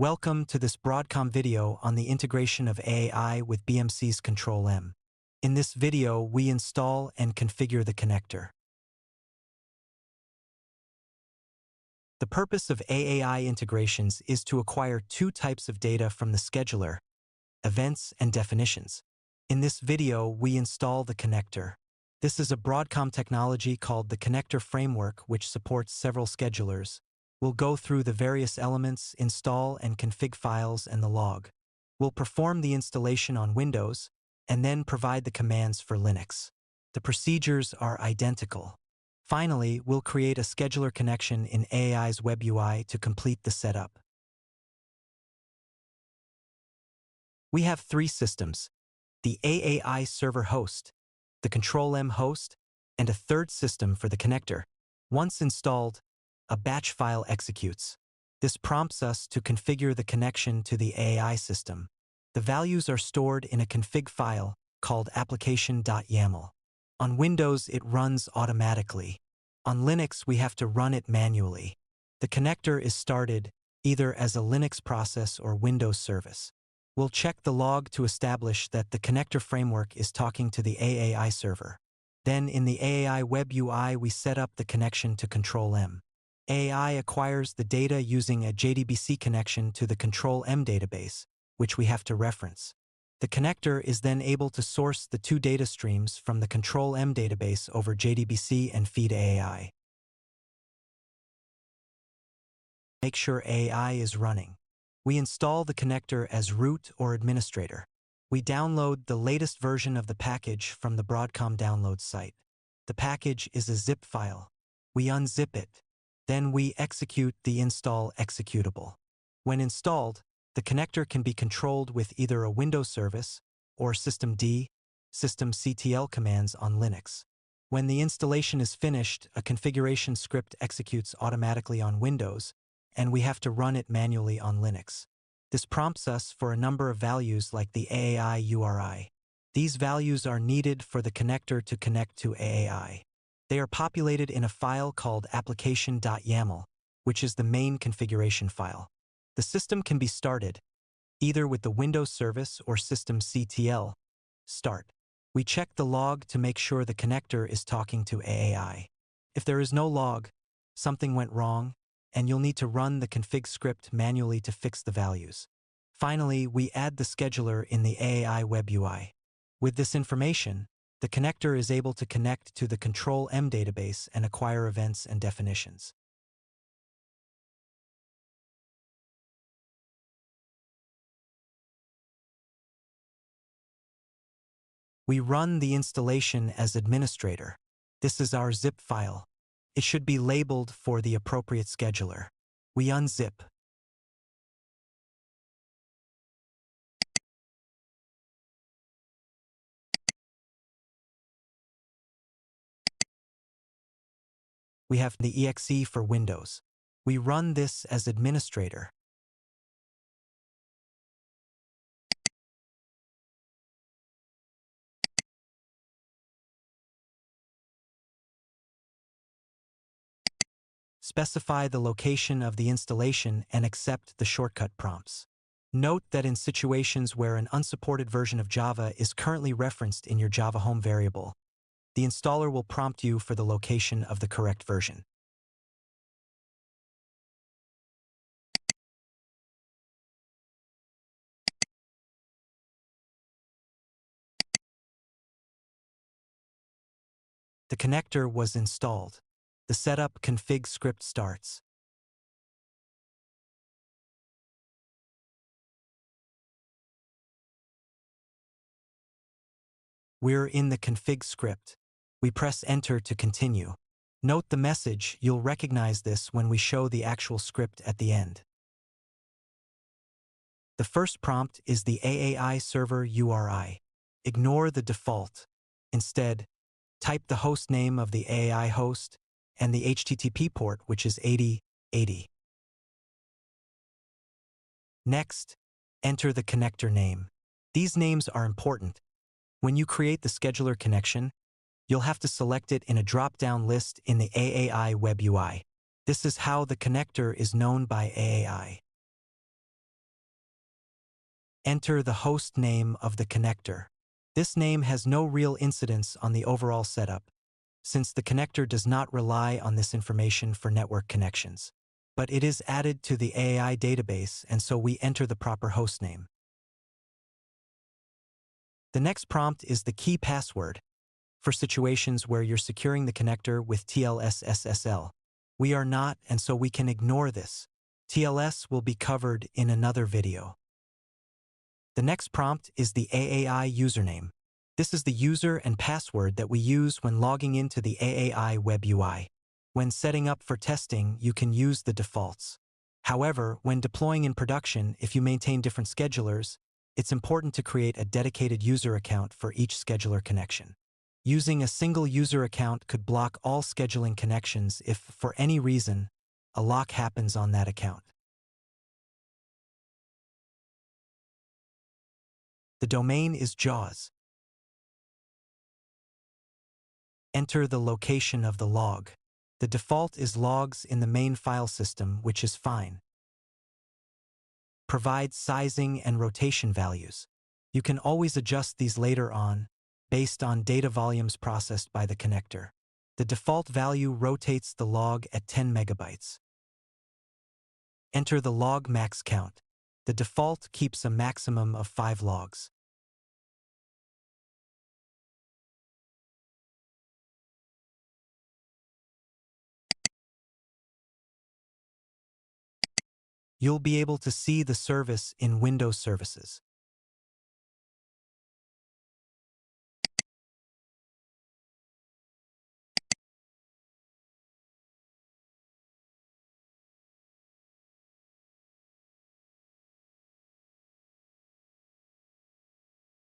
Welcome to this Broadcom video on the integration of AAI with BMC's Control-M. In this video, we install and configure the connector. The purpose of AAI integrations is to acquire two types of data from the scheduler, events and definitions. In this video, we install the connector. This is a Broadcom technology called the connector framework, which supports several schedulers. We'll go through the various elements, install and config files, and the log. We'll perform the installation on Windows, and then provide the commands for Linux. The procedures are identical. Finally, we'll create a scheduler connection in AAI's web UI to complete the setup. We have three systems: the AAI server host, the Control-M host, and a third system for the connector. Once installed, a batch file executes. This prompts us to configure the connection to the AAI system. The values are stored in a config file called application.yaml. On Windows, it runs automatically. On Linux, we have to run it manually. The connector is started either as a Linux process or Windows service. We'll check the log to establish that the connector framework is talking to the AAI server. Then in the AAI web UI, we set up the connection to Control-M. AAI acquires the data using a JDBC connection to the Control-M database, which we have to reference. The connector is then able to source the two data streams from the Control-M database over JDBC and feed AAI. Make sure AAI is running. We install the connector as root or administrator. We download the latest version of the package from the Broadcom download site. The package is a zip file. We unzip it. Then we execute the install executable. When installed, the connector can be controlled with either a Windows service or systemd, systemctl commands on Linux. When the installation is finished, a configuration script executes automatically on Windows, and we have to run it manually on Linux. This prompts us for a number of values like the AAI URI. These values are needed for the connector to connect to AAI. They are populated in a file called application.yaml, which is the main configuration file. The system can be started either with the Windows service or systemctl start. We check the log to make sure the connector is talking to AAI. If there is no log, something went wrong, and you'll need to run the config script manually to fix the values. Finally, we add the scheduler in the AAI web UI. With this information, the connector is able to connect to the Control-M database and acquire events and definitions. We run the installation as administrator. This is our zip file. It should be labeled for the appropriate scheduler. We unzip. We have the exe for Windows. We run this as administrator. Specify the location of the installation and accept the shortcut prompts. Note that in situations where an unsupported version of Java is currently referenced in your Java home variable, the installer will prompt you for the location of the correct version. The connector was installed. The setup config script starts. We're in the config script. We press enter to continue. Note the message. You'll recognize this when we show the actual script at the end. The first prompt is the AAI server URI. Ignore the default. Instead, type the host name of the AAI host and the HTTP port, which is 8080. Next, enter the connector name. These names are important. When you create the scheduler connection, you'll have to select it in a drop-down list in the AAI web UI. This is how the connector is known by AAI. Enter the host name of the connector. This name has no real incidence on the overall setup, since the connector does not rely on this information for network connections. But it is added to the AAI database, and so we enter the proper host name. The next prompt is the key password for situations where you're securing the connector with TLS SSL. We are not, and so we can ignore this. TLS will be covered in another video. The next prompt is the AAI username. This is the user and password that we use when logging into the AAI web UI. When setting up for testing, you can use the defaults. However, when deploying in production, if you maintain different schedulers, it's important to create a dedicated user account for each scheduler connection. Using a single user account could block all scheduling connections if, for any reason, a lock happens on that account. The domain is JAWS. Enter the location of the log. The default is logs in the main file system, which is fine. Provide sizing and rotation values. You can always adjust these later on, based on data volumes processed by the connector. The default value rotates the log at 10 megabytes. Enter the log max count. The default keeps a maximum of 5 logs. You'll be able to see the service in Windows Services.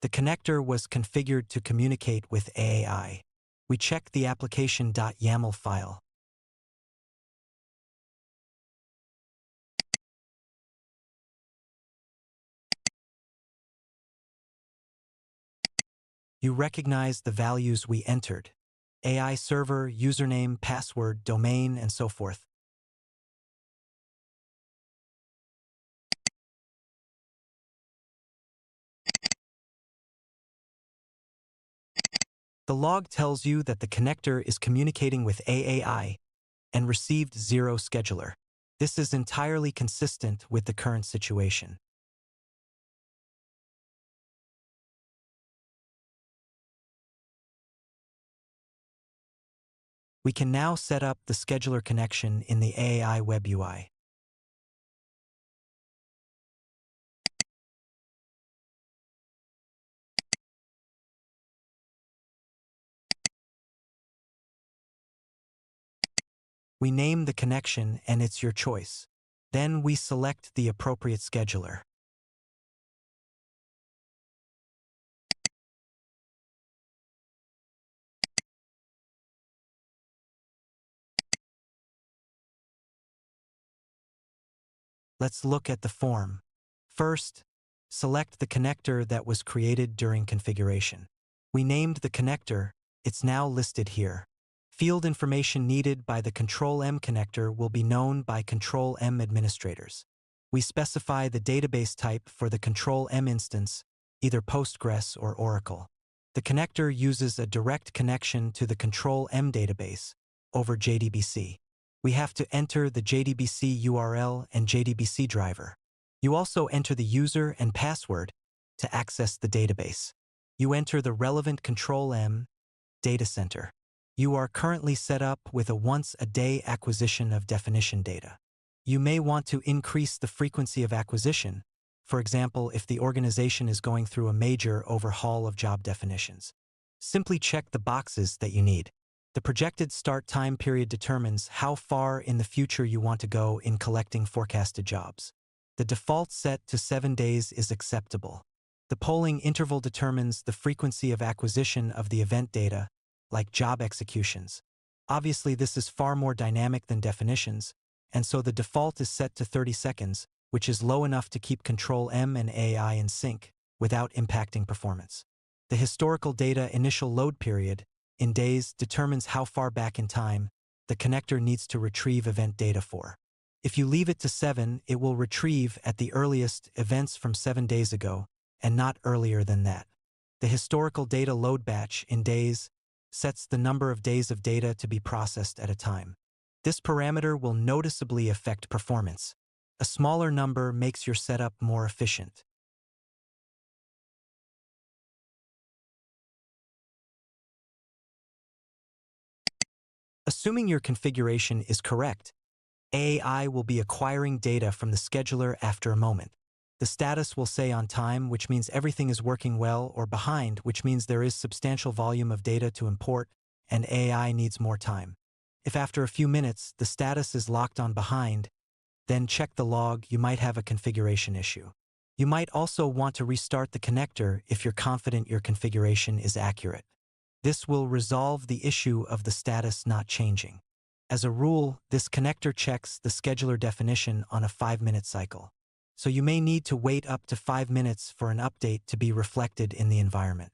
The connector was configured to communicate with AAI. We check the application.yaml file. You recognize the values we entered: AI server, username, password, domain, and so forth. The log tells you that the connector is communicating with AAI and received 0 scheduler. This is entirely consistent with the current situation. We can now set up the scheduler connection in the AAI web UI. We name the connection and it's your choice. Then we select the appropriate scheduler. Let's look at the form. First, select the connector that was created during configuration. We named the connector, it's now listed here. Field information needed by the Control-M connector will be known by Control-M administrators. We specify the database type for the Control-M instance, either Postgres or Oracle. The connector uses a direct connection to the Control-M database over JDBC. We have to enter the JDBC URL and JDBC driver. You also enter the user and password to access the database. You enter the relevant Control-M data center. You are currently set up with a once-a-day acquisition of definition data. You may want to increase the frequency of acquisition, for example, if the organization is going through a major overhaul of job definitions. Simply check the boxes that you need. The projected start time period determines how far in the future you want to go in collecting forecasted jobs. The default set to 7 days is acceptable. The polling interval determines the frequency of acquisition of the event data, like job executions. Obviously, this is far more dynamic than definitions, and so the default is set to 30 seconds, which is low enough to keep Control-M and AI in sync without impacting performance. The historical data initial load period, in days, determines how far back in time the connector needs to retrieve event data for. If you leave it to 7, it will retrieve at the earliest events from 7 days ago, and not earlier than that. The historical data load batch in days sets the number of days of data to be processed at a time. This parameter will noticeably affect performance. A smaller number makes your setup more efficient. Assuming your configuration is correct, AAI will be acquiring data from the scheduler after a moment. The status will say on time, which means everything is working well, or behind, which means there is substantial volume of data to import and AAI needs more time. If after a few minutes the status is locked on behind, then check the log, you might have a configuration issue. You might also want to restart the connector if you're confident your configuration is accurate. This will resolve the issue of the status not changing. As a rule, this connector checks the scheduler definition on a 5-minute cycle. So you may need to wait up to 5 minutes for an update to be reflected in the environment.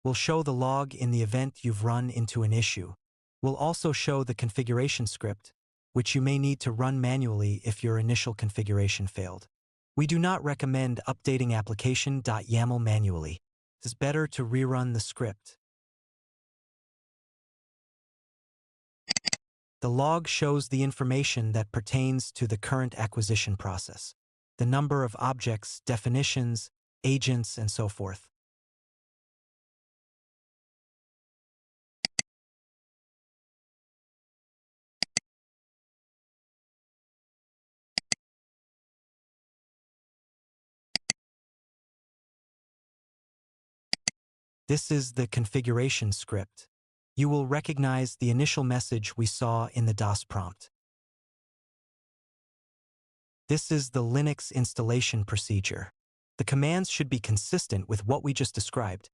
We'll show the log in the event you've run into an issue. We'll also show the configuration script, which you may need to run manually if your initial configuration failed. We do not recommend updating application.yaml manually. It's better to rerun the script. The log shows the information that pertains to the current acquisition process, the number of objects, definitions, agents, and so forth. This is the configuration script. You will recognize the initial message we saw in the DOS prompt. This is the Linux installation procedure. The commands should be consistent with what we just described.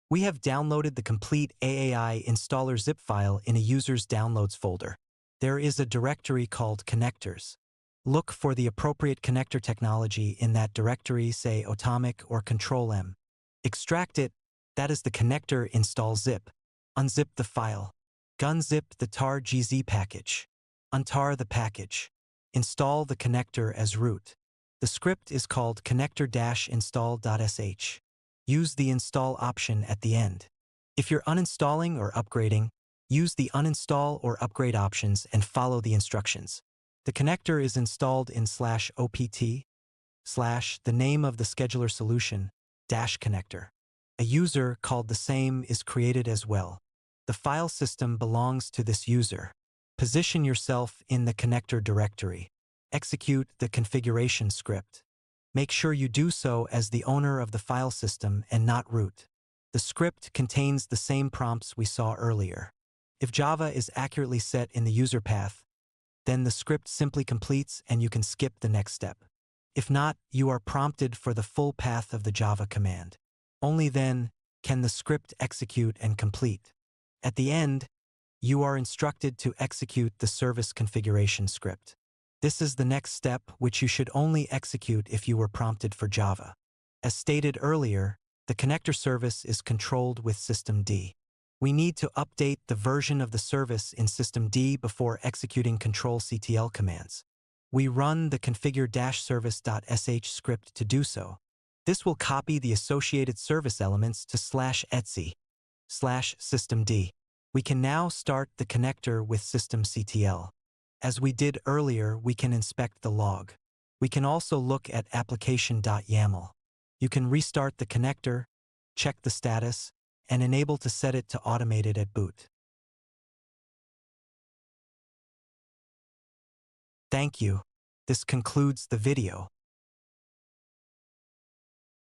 We have downloaded the complete AAI installer zip file in a user's downloads folder. There is a directory called connectors. Look for the appropriate connector technology in that directory, say Atomic or Control-M. Extract it, that is the connector install zip. Unzip the file. Gunzip the tar.gz package. Untar the package. Install the connector as root. The script is called connector-install.sh. Use the install option at the end. If you're uninstalling or upgrading, use the uninstall or upgrade options and follow the instructions. The connector is installed in /opt / the name of the scheduler solution -connector. A user called the same is created as well. The file system belongs to this user. Position yourself in the connector directory. Execute the configuration script. Make sure you do so as the owner of the file system and not root. The script contains the same prompts we saw earlier. If Java is accurately set in the user path, then the script simply completes and you can skip the next step. If not, you are prompted for the full path of the Java command. Only then can the script execute and complete. At the end, you are instructed to execute the service configuration script. This is the next step, which you should only execute if you were prompted for Java. As stated earlier, the connector service is controlled with systemd. We need to update the version of the service in systemd before executing control-ctl commands. We run the configure-service.sh script to do so. This will copy the associated service elements to /etc/systemd. We can now start the connector with systemctl. As we did earlier, we can inspect the log. We can also look at application.yaml. You can restart the connector, check the status, and enable to set it to automated at boot. Thank you. This concludes the video.